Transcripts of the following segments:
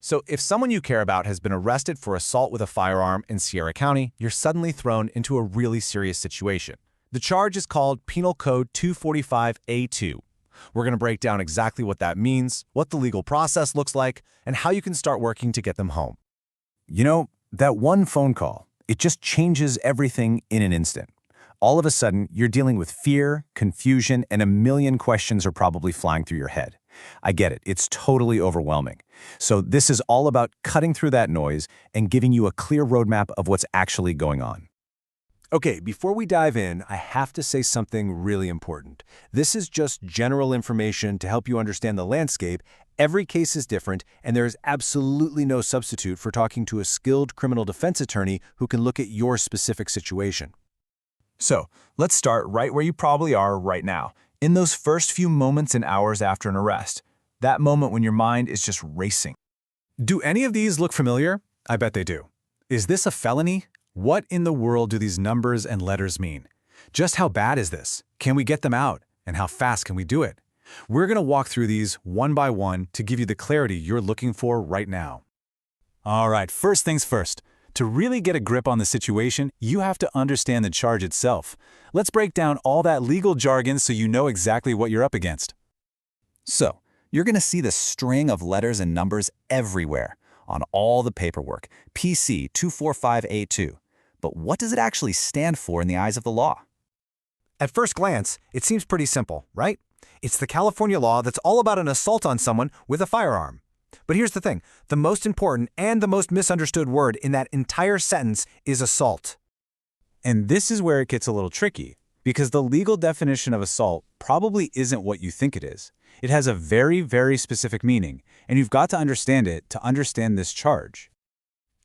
So if someone you care about has been arrested for assault with a firearm in Sierra County, you're suddenly thrown into a really serious situation. The charge is called Penal Code 245A2. We're going to break down exactly what that means, what the legal process looks like, and how you can start working to get them home. You know, that one phone call, it just changes everything in an instant. All of a sudden, you're dealing with fear, confusion, and a million questions are probably flying through your head. I get it. It's totally overwhelming. So this is all about cutting through that noise and giving you a clear roadmap of what's actually going on. Okay, before we dive in, I have to say something really important. This is just general information to help you understand the landscape. Every case is different, and there is absolutely no substitute for talking to a skilled criminal defense attorney who can look at your specific situation. So let's start right where you probably are right now, in those first few moments and hours after an arrest. That moment when your mind is just racing. Do any of these look familiar? I bet they do. Is this a felony? What in the world do these numbers and letters mean? Just how bad is this? Can we get them out? And how fast can we do it? We're going to walk through these one by one to give you the clarity you're looking for right now. All right, first things first. To really get a grip on the situation, you have to understand the charge itself. Let's break down all that legal jargon so you know exactly what you're up against. So, you're going to see the string of letters and numbers everywhere, on all the paperwork, PC 245A2. But what does it actually stand for in the eyes of the law? At first glance, it seems pretty simple, right? It's the California law that's all about an assault on someone with a firearm. But here's the thing, the most important and the most misunderstood word in that entire sentence is assault. And this is where it gets a little tricky, because the legal definition of assault probably isn't what you think it is. It has a very, very specific meaning, and you've got to understand it to understand this charge.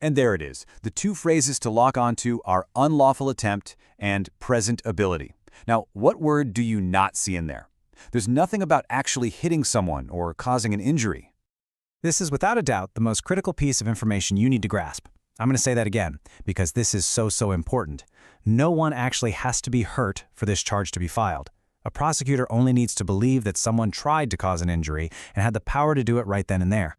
And there it is. The two phrases to lock onto are unlawful attempt and present ability. Now, what word do you not see in there? There's nothing about actually hitting someone or causing an injury. This is without a doubt the most critical piece of information you need to grasp. I'm going to say that again, because this is so important. No one actually has to be hurt for this charge to be filed. A prosecutor only needs to believe that someone tried to cause an injury and had the power to do it right then and there.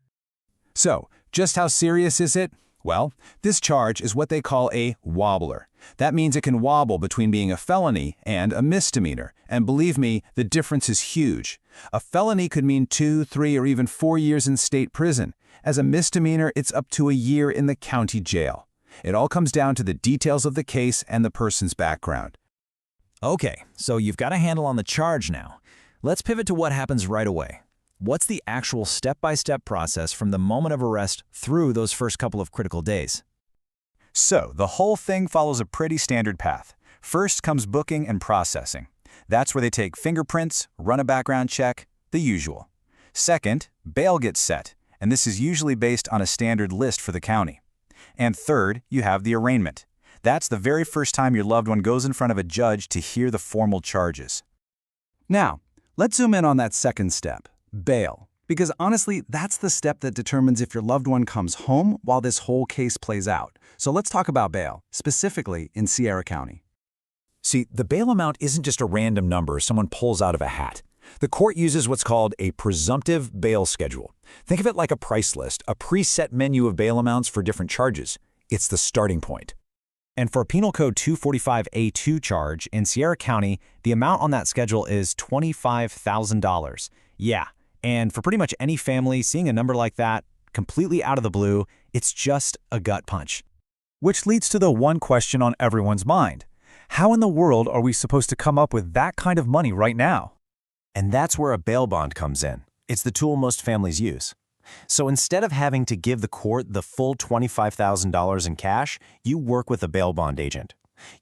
So, just how serious is it? Well, this charge is what they call a wobbler. That means it can wobble between being a felony and a misdemeanor. And believe me, the difference is huge. A felony could mean 2, 3, or even 4 years in state prison. As a misdemeanor, it's up to a year in the county jail. It all comes down to the details of the case and the person's background. Okay, so you've got a handle on the charge now. Let's pivot to what happens right away. What's the actual step-by-step process from the moment of arrest through those first couple of critical days? So, the whole thing follows a pretty standard path. First comes booking and processing. That's where they take fingerprints, run a background check, the usual. Second, bail gets set, and this is usually based on a standard list for the county. And third, you have the arraignment. That's the very first time your loved one goes in front of a judge to hear the formal charges. Now, let's zoom in on that second step. Bail. Because honestly, that's the step that determines if your loved one comes home while this whole case plays out. So let's talk about bail, specifically in Sierra County. See, the bail amount isn't just a random number someone pulls out of a hat. The court uses what's called a presumptive bail schedule. Think of it like a price list, a preset menu of bail amounts for different charges. It's the starting point. And for a Penal Code 245A2 charge in Sierra County, the amount on that schedule is $25,000. Yeah. And for pretty much any family, seeing a number like that, completely out of the blue, it's just a gut punch. Which leads to the one question on everyone's mind. How in the world are we supposed to come up with that kind of money right now? And that's where a bail bond comes in. It's the tool most families use. So instead of having to give the court the full $25,000 in cash, you work with a bail bond agent.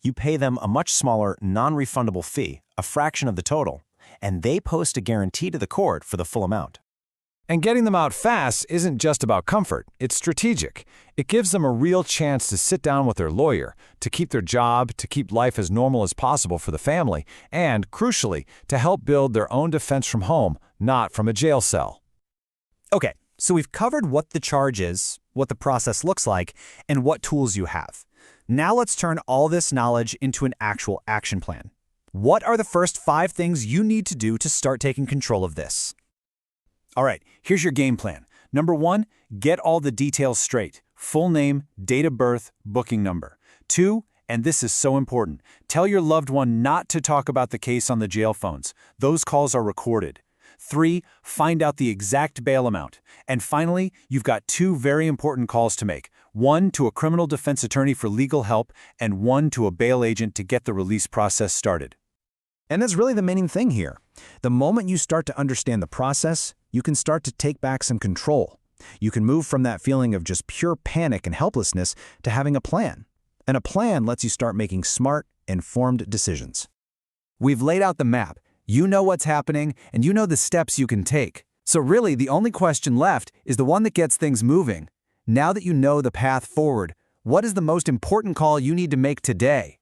You pay them a much smaller, non-refundable fee, a fraction of the total, and they post a guarantee to the court for the full amount. And getting them out fast isn't just about comfort, it's strategic. It gives them a real chance to sit down with their lawyer, to keep their job, to keep life as normal as possible for the family, and, crucially, to help build their own defense from home, not from a jail cell. Okay, so we've covered what the charge is, what the process looks like, and what tools you have. Now let's turn all this knowledge into an actual action plan. What are the first 5 things you need to do to start taking control of this? All right, here's your game plan. Number 1, get all the details straight. Full name, date of birth, booking number. 2, and this is so important, tell your loved one not to talk about the case on the jail phones. Those calls are recorded. 3, find out the exact bail amount. And finally, you've got 2 very important calls to make. 1 to a criminal defense attorney for legal help, and 1 to a bail agent to get the release process started. And that's really the main thing here. The moment you start to understand the process, you can start to take back some control. You can move from that feeling of just pure panic and helplessness to having a plan. And a plan lets you start making smart, informed decisions. We've laid out the map. You know what's happening, and you know the steps you can take. So really, the only question left is the one that gets things moving. Now that you know the path forward, what is the most important call you need to make today?